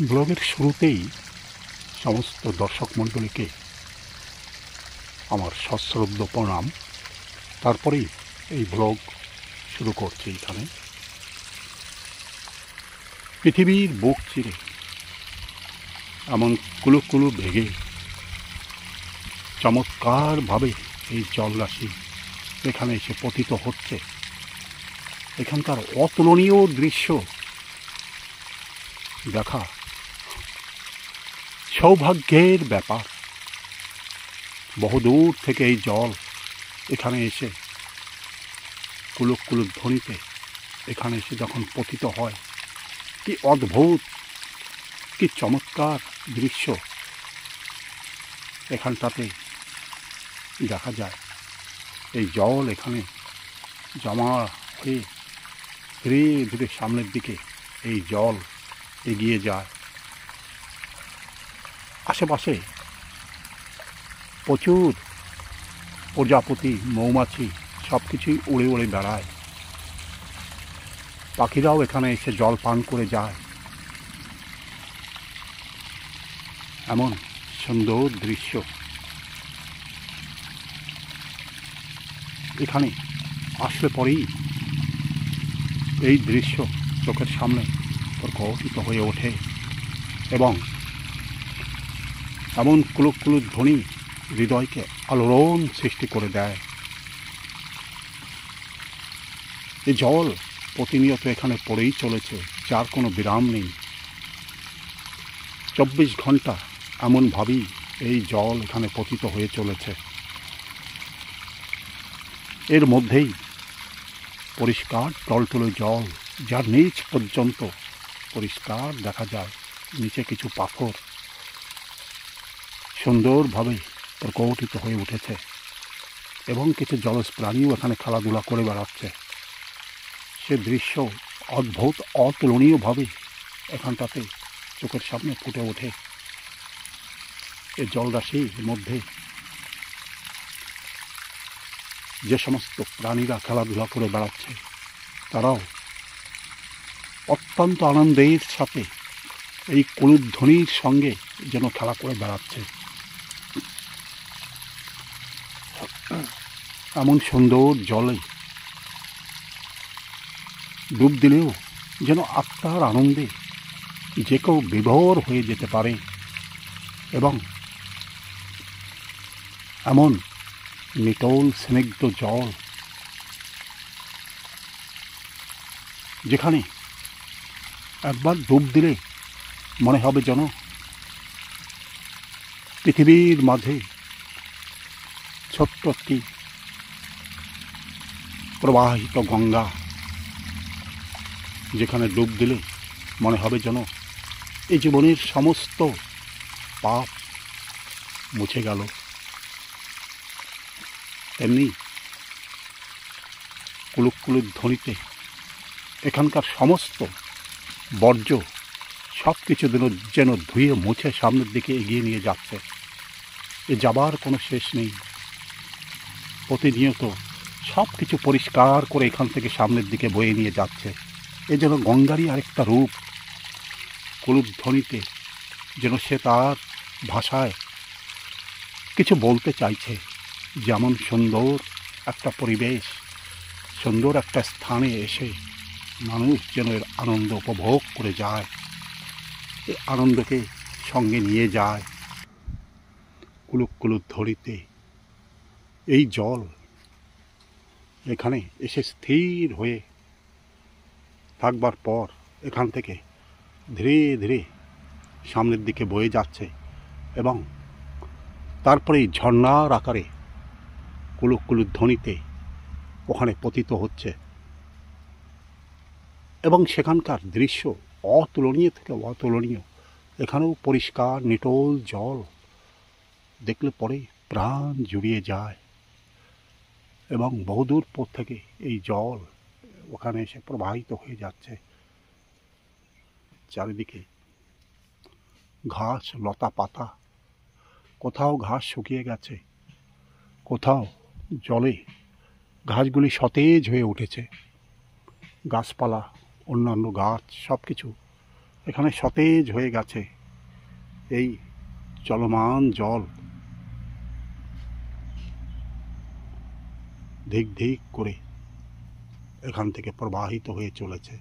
ব্লগের শুরুতেই সমস্ত দর্শক মণ্ডলীকে আমার সশ্রদ্ধ প্রণাম। তারপরেই এই ব্লগ শুরু করছি। এখানে পৃথিবীর বুক চিরে এমন কুলুকুলু ভেগে চমৎকারভাবে এই জলরাশি এখানে এসে পতিত হচ্ছে। এখানকার অতুলনীয় দৃশ্য দেখা সৌভাগ্যের ব্যাপার। বহুদূর থেকে এই জল এখানে এসে কুলুক কুলুক ধ্বনিতে এখানে এসে যখন পতিত হয়, কি অদ্ভুত, কি চমৎকার দৃশ্য এখানটাতে দেখা যায়। এই জল এখানে জমা হয়ে ধীরে ধীরে সামনের দিকে এই জল এগিয়ে যায়। আশেপাশে প্রচুর প্রজাপতি, মৌমাছি সব কিছুই উড়ে উড়ে বেড়ায়। পাখিরাও এখানে এসে জল পান করে যায়। এমন সুন্দর দৃশ্য এখানে আসলে পরেই এই দৃশ্য চোখের সামনে প্রকটিত হয়ে ওঠে এবং এমন কুলুক কুলুক ধ্বনি হৃদয়কে আলোড়ন সৃষ্টি করে দেয়। এই জল প্রতিনিয়ত এখানে পড়েই চলেছে, যার কোনো বিরাম নেই। 24 ঘন্টা এমনভাবেই এই জল এখানে পতিত হয়ে চলেছে। এর মধ্যেই পরিষ্কার টলটলে জল, যার নিচ পর্যন্ত পরিষ্কার দেখা যায়। নিচে কিছু পাথর সুন্দরভাবে প্রকটিত হয়ে উঠেছে এবং কিছু জলজ প্রাণীও এখানে খেলাধুলা করে বেড়াচ্ছে। সে দৃশ্য অদ্ভুত, অতুলনীয়ভাবে এখানটাতে চোখের সামনে ফুটে ওঠে। এই জলরাশির মধ্যে যে সমস্ত প্রাণীরা খেলাধুলা করে বেড়াচ্ছে, তারাও অত্যন্ত আনন্দের সাথে এই কুলুধ্বনির সঙ্গে যেন খেলা করে বেড়াচ্ছে। এমন সুন্দর জলে ডুব দিলেও যেন আত্মার আনন্দে যে কেউ বিভোর হয়ে যেতে পারে এবং এমন নিটোল স্নিগ্ধ জল, যেখানে একবার ডুব দিলে মনে হবে যেন পৃথিবীর মাঝে ছোট্ট একটি প্রবাহিত গঙ্গা, যেখানে ডুব দিলে মনে হবে যেন এই জীবনের সমস্ত পাপ মুছে গেল। তেমনি কুলুক কুলুক ধ্বনিতে এখানকার সমস্ত বর্জ্য সব কিছু যেন ধুয়ে মুছে সামনের দিকে এগিয়ে নিয়ে যাচ্ছে। এ যাবার কোনো শেষ নেই। প্রতিনিয়ত সব কিছু পরিষ্কার করে এখান থেকে সামনের দিকে বয়ে নিয়ে যাচ্ছে। এ যেন গঙ্গারই আরেকটা রূপ। কুলুক ধ্বনিতে যেন সে তার ভাষায় কিছু বলতে চাইছে। যেমন সুন্দর একটা পরিবেশ, সুন্দর একটা স্থানে এসে মানুষ যেন এর আনন্দ উপভোগ করে যায়, এই আনন্দকে সঙ্গে নিয়ে যায়। কুলুক কুলুক ধ্বনিতে এই জল এখানে এসে স্থির হয়ে থাকবার পর এখান থেকে ধীরে ধীরে সামনের দিকে বয়ে যাচ্ছে এবং তারপরেই ঝর্ণার আকারে কুলুক কুলুক ধ্বনিতে ওখানে পতিত হচ্ছে এবং সেখানকার দৃশ্য অতুলনীয় থেকে অতুলনীয়। এখানেও পরিষ্কার নিটোল জল দেখলে পরে প্রাণ জুড়িয়ে যায় এবং বহুদূর পর থেকে এই জল ওখানে এসে প্রবাহিত হয়ে যাচ্ছে। চারিদিকে ঘাস, লতা পাতা, কোথাও ঘাস শুকিয়ে গেছে, কোথাও জলে ঘাসগুলি সতেজ হয়ে উঠেছে। গাছপালা, অন্যান্য গাছ সব কিছু এখানে সতেজ হয়ে গেছে এই চলমান জল, ধিক ধিক করে এখান থেকে প্রবাহিত হয়ে চলেছে।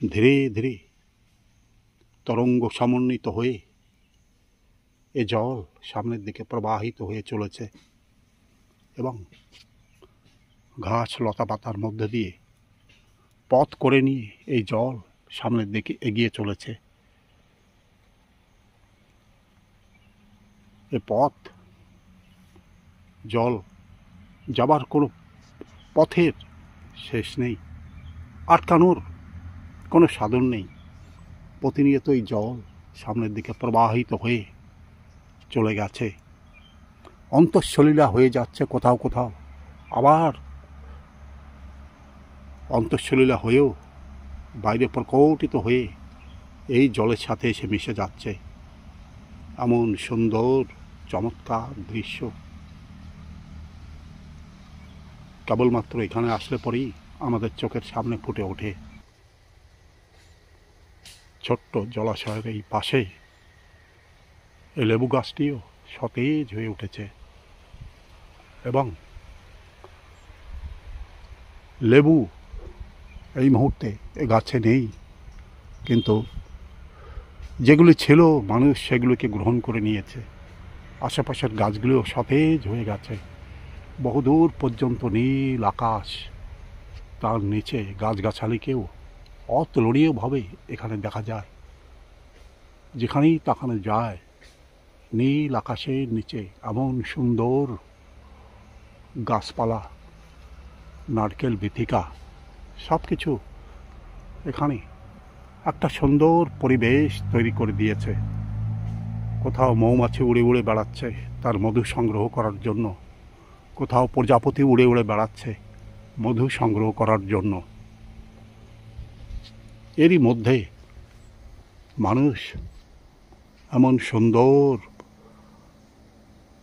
ধীরে ধীরে তরঙ্গ সমন্বিত হয়ে এ জল সামনের দিকে প্রবাহিত হয়ে চলেছে এবং ঘাস লতা পাতার মধ্যে দিয়ে পথ করে নিয়ে এই জল সামনের দিকে এগিয়ে চলেছে। এ পথ, জল যাবার কোনো পথের শেষ নেই, আটকানোর কোনো সাধন নেই। প্রতিনিয়ত এই জল সামনের দিকে প্রবাহিত হয়ে চলে গেছে, অন্তঃসলীলা হয়ে যাচ্ছে কোথাও কোথাও, আবার অন্তঃসলীলা হয়েও বাইরে প্রকটিত হয়ে এই জলের সাথে এসে মিশে যাচ্ছে। এমন সুন্দর চমৎকার দৃশ্য কেবলমাত্র এখানে আসলে পরেই আমাদের চোখের সামনে ফুটে ওঠে। ছোট্ট জলাশয়ের এই পাশে এই লেবু গাছটিও সতেজ হয়ে উঠেছে এবং লেবু এই মুহূর্তে এ গাছে নেই, কিন্তু যেগুলি ছিল মানুষ সেগুলোকে গ্রহণ করে নিয়েছে। আশেপাশের গাছগুলিও সতেজ হয়ে গেছে, বহুদূর পর্যন্ত নীল আকাশ, তার নিচে গাছগাছালিকেও অতুলনীয়ভাবে এখানে দেখা যায়। যেখানেই তাকানো যায় নীল আকাশের নিচে এমন সুন্দর গাছপালা, নারকেল বীথিকা, সব কিছু এখানে একটা সুন্দর পরিবেশ তৈরি করে দিয়েছে। কোথাও মৌমাছি উড়ে উড়ে বেড়াচ্ছে তার মধু সংগ্রহ করার জন্য, কোথাও প্রজাপতি উড়ে উড়ে বেড়াচ্ছে মধু সংগ্রহ করার জন্য। এরই মধ্যে মানুষ এমন সুন্দর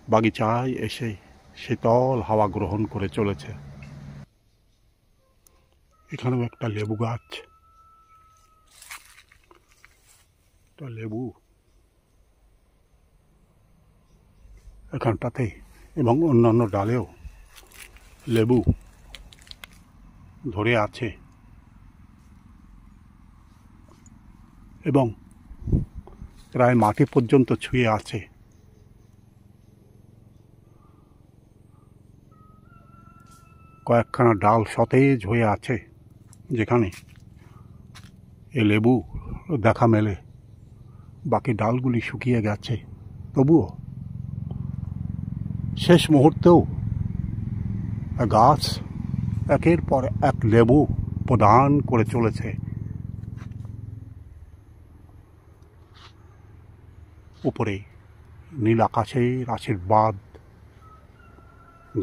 বাগিচায় এসে শীতল হাওয়া গ্রহণ করে চলেছে। এখানেও একটা লেবু গাছ, একটা লেবু এখানটাতে এবং অন্যান্য ডালেও লেবু ধরে আছে এবং প্রায় মাটি পর্যন্ত ছুঁয়ে আছে। কয়েকখানা ডাল সতেজ হয়ে আছে যেখানে এ লেবু দেখা মেলে, বাকি ডালগুলি শুকিয়ে গেছে। তবুও শেষ মুহূর্তেও গাছ একের পর এক লেবু প্রদান করে চলেছে। উপরে নীল আকাশের আশীর্বাদ,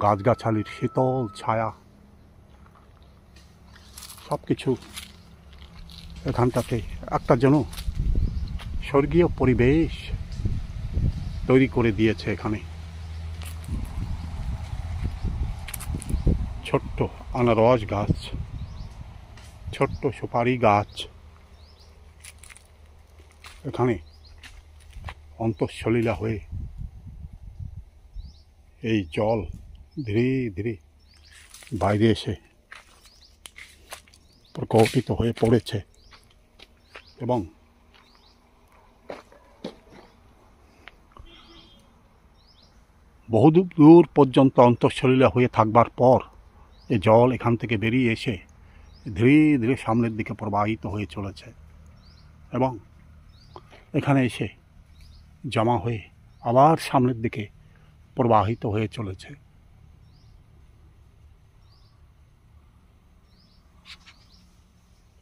গাছগাছালির শীতল ছায়া, সব কিছু এখানটাতে একটা যেন স্বর্গীয় পরিবেশ তৈরি করে দিয়েছে। এখানে ছোট্ট আনারস গাছ, ছোট্ট সুপারি গাছ, এখানে অন্তঃসলীলা হয়ে এই জল ধীরে ধীরে বাইরে এসে প্রকটিত হয়ে পড়েছে এবং বহুদূর পর্যন্ত অন্তঃসলীলা হয়ে থাকবার পর এই জল এখান থেকে বেরিয়ে এসে ধীরে ধীরে সামনের দিকে প্রবাহিত হয়ে চলেছে এবং এখানে এসে জমা হয়ে আবার সামনের দিকে প্রবাহিত হয়ে চলেছে।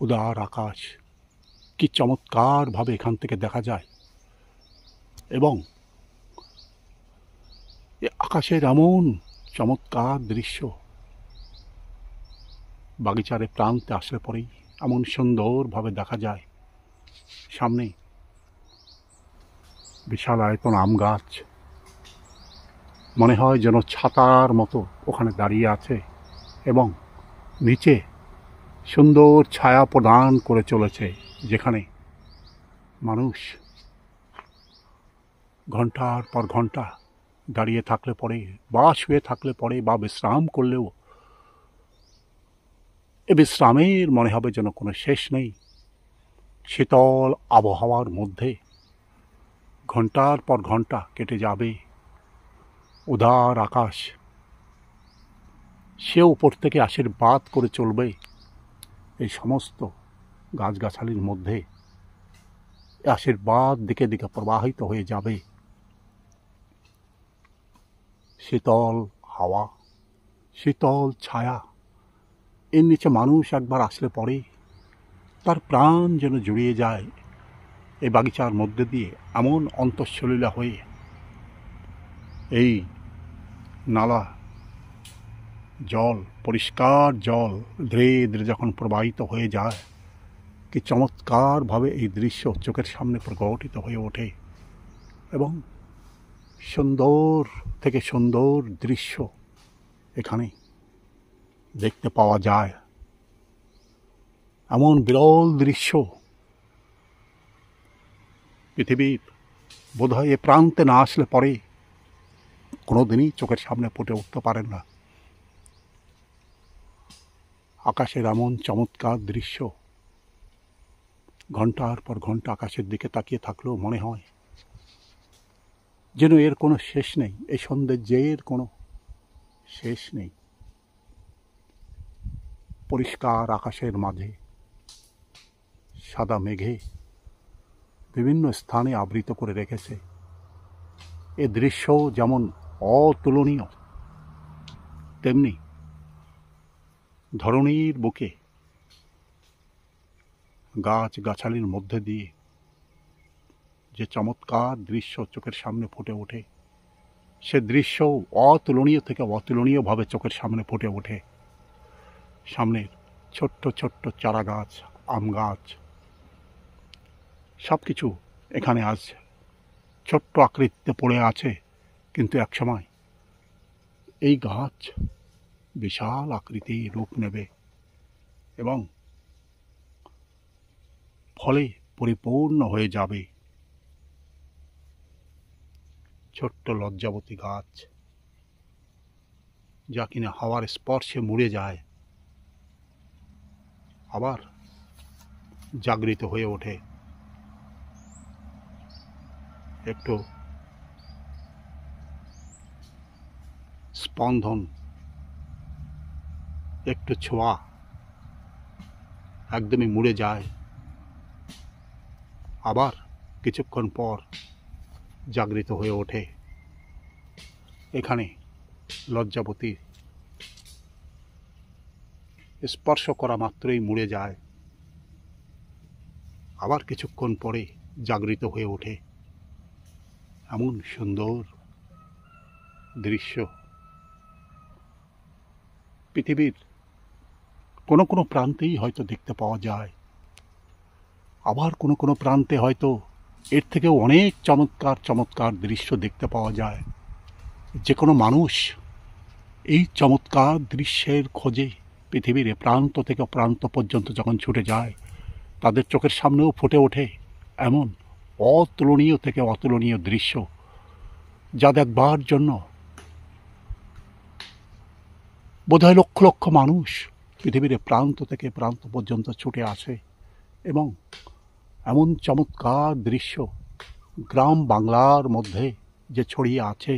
উদার আকাশ কি চমৎকারভাবে এখান থেকে দেখা যায় এবং আকাশের এমন চমৎকার দৃশ্য বাগিচার প্রান্তে আসলে পরেই এমন সুন্দরভাবে দেখা যায়। সামনে বিশাল আয়তন আম গাছ, মনে হয় যেন ছাতার মতো ওখানে দাঁড়িয়ে আছে এবং নিচে সুন্দর ছায়া প্রদান করে চলেছে, যেখানে মানুষ ঘন্টার পর ঘন্টা দাঁড়িয়ে থাকলে পরে বা শুয়ে থাকলে পরে বা বিশ্রাম করলেও এ বিশ্রামের মনে হবে যেন কোনো শেষ নেই। শীতল আবহাওয়ার মধ্যে ঘন্টার পর ঘন্টা কেটে যাবে। উদার আকাশ সে উপর থেকে আশীর্বাদ করে চলবে এই সমস্ত গাছগাছালির মধ্যে। আশীর্বাদ দিকে দিকে প্রবাহিত হয়ে যাবে। শীতল হাওয়া, শীতল ছায়া, এর নিচে মানুষ একবার আসলে পরে তার প্রাণ যেন জুড়িয়ে যায় এই বাগিচার মধ্যে দিয়ে। এমন অন্তঃসলীলা হয়ে এই নালা জল, পরিষ্কার জল ধীরে ধীরে যখন প্রবাহিত হয়ে যায়, কি চমৎকারভাবে এই দৃশ্য চোখের সামনে প্রকটিত হয়ে ওঠে এবং সুন্দর থেকে সুন্দর দৃশ্য এখানে দেখতে পাওয়া যায়। এমন বিরল দৃশ্য পৃথিবীর বোধহয় এ প্রান্তে না আসলে পরে কোনোদিনই চোখের সামনে ফুটে উঠতে পারেন না। আকাশের এমন চমৎকার দৃশ্য, ঘন্টার পর ঘন্টা আকাশের দিকে তাকিয়ে থাকলেও মনে হয় যেন এর কোনো শেষ নেই, এই সৌন্দর্যের কোনো শেষ নেই। পরিষ্কার আকাশের মাঝে সাদা মেঘে বিভিন্ন স্থানে আবৃত করে রেখেছে। এ দৃশ্য যেমন অতুলনীয়, তেমনি ধরণীর বুকে গাছ গাছালির মধ্যে দিয়ে যে চমৎকার দৃশ্য চোখের সামনে ফুটে ওঠে, সে দৃশ্য অতুলনীয় থেকে অতুলনীয়ভাবে চোখের সামনে ফুটে ওঠে। সামনের ছোট্ট ছোট্ট চারা গাছ, আম গাছ, সব কিছু এখানে আজ ছোট্ট আকৃতিতে পড়ে আছে, কিন্তু একসময় এই গাছ বিশাল আকৃতি রূপ নেবে এবং ফলে পরিপূর্ণ হয়ে যাবে। ছোট্ট লজ্জাবতী গাছ, যা কিনা হাওয়ার স্পর্শে মুড়ে যায়, আবার জাগরিত হয়ে ওঠে। একটু স্পন্দন, একটু ছোঁয়া, একদমই মুড়ে যায়, আবার কিছুক্ষণ পর জাগরিত হয়ে ওঠে। এখানে লজ্জাবতী স্পর্শ করা মাত্রই মুড়ে যায়, আবার কিছুক্ষণ পরে জাগরিত হয়ে ওঠে। এমন সুন্দর দৃশ্য পৃথিবীর কোনো কোনো প্রান্তেই হয়তো দেখতে পাওয়া যায়, আবার কোনো কোনো প্রান্তে হয়তো এর থেকেও অনেক চমৎকার চমৎকার দৃশ্য দেখতে পাওয়া যায়। যে কোনো মানুষ এই চমৎকার দৃশ্যের খোঁজে পৃথিবীর প্রান্ত থেকে প্রান্ত পর্যন্ত যখন ছুটে যায়, তাদের চোখের সামনেও ফুটে ওঠে এমন অতুলনীয় থেকে অতুলনীয় দৃশ্য, যা দেখবার জন্য বোধহয় লক্ষ লক্ষ মানুষ পৃথিবীর প্রান্ত থেকে প্রান্ত পর্যন্ত ছুটে আসে। এবং এমন চমৎকার দৃশ্য গ্রাম বাংলার মধ্যে যে ছড়িয়ে আছে,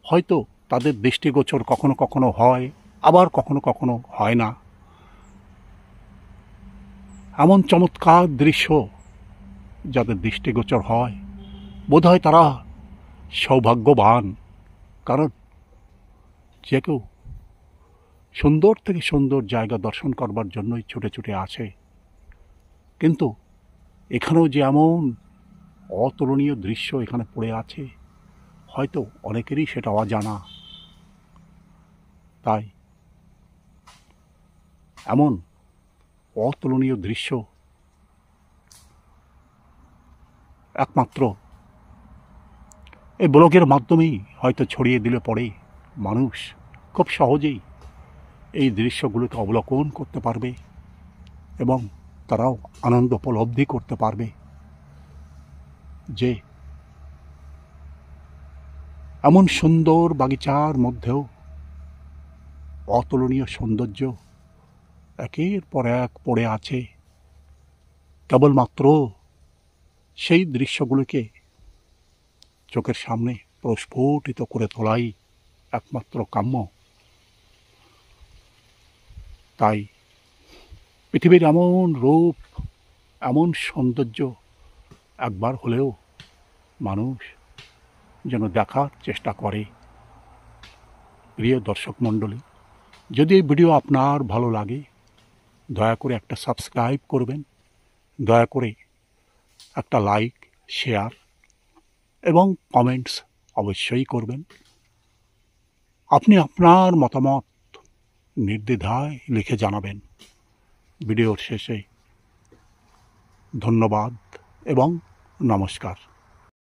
হয়তো তাদের দৃষ্টিগোচর কখনো কখনো হয়, আবার কখনো কখনো হয় না। এমন চমৎকার দৃশ্য যাদের দৃষ্টিগোচর হয়, বোধহয় তারা সৌভাগ্যবান, কারণ যে কেউ সুন্দর থেকে সুন্দর জায়গা দর্শন করবার জন্যই ছুটে ছুটে আসে। কিন্তু এখানেও যে এমন অতুলনীয় দৃশ্য এখানে পড়ে আছে, হয়তো অনেকেরই সেটা অজানা। তাই এমন অতুলনীয় দৃশ্য একমাত্র এই ব্লগের মাধ্যমেই হয়তো ছড়িয়ে দিলে পরে মানুষ খুব সহজেই এই দৃশ্যগুলোকে অবলোকন করতে পারবে এবং তারাও আনন্দ উপলব্ধি করতে পারবে যে এমন সুন্দর বাগিচার মধ্যেও অতুলনীয় সৌন্দর্য একের পর এক পড়ে আছে। কেবলমাত্র সেই দৃশ্যগুলোকে চোখের সামনে প্রস্ফুটিত করে তোলাই একমাত্র কাম্য। তাই পৃথিবীর এমন রূপ, এমন সৌন্দর্য একবার হলেও মানুষ যেন দেখার চেষ্টা করে। প্রিয় দর্শক মণ্ডলী, যদি এই ভিডিও আপনার ভালো লাগে দয়া করে একটা সাবস্ক্রাইব করবেন, দয়া করে একটা লাইক, শেয়ার এবং কমেন্টস অবশ্যই করবেন। আপনি আপনার মতামত নির্দ্বিধায় লিখে জানাবেন। ভিডিওর শেষে ধন্যবাদ এবং নমস্কার।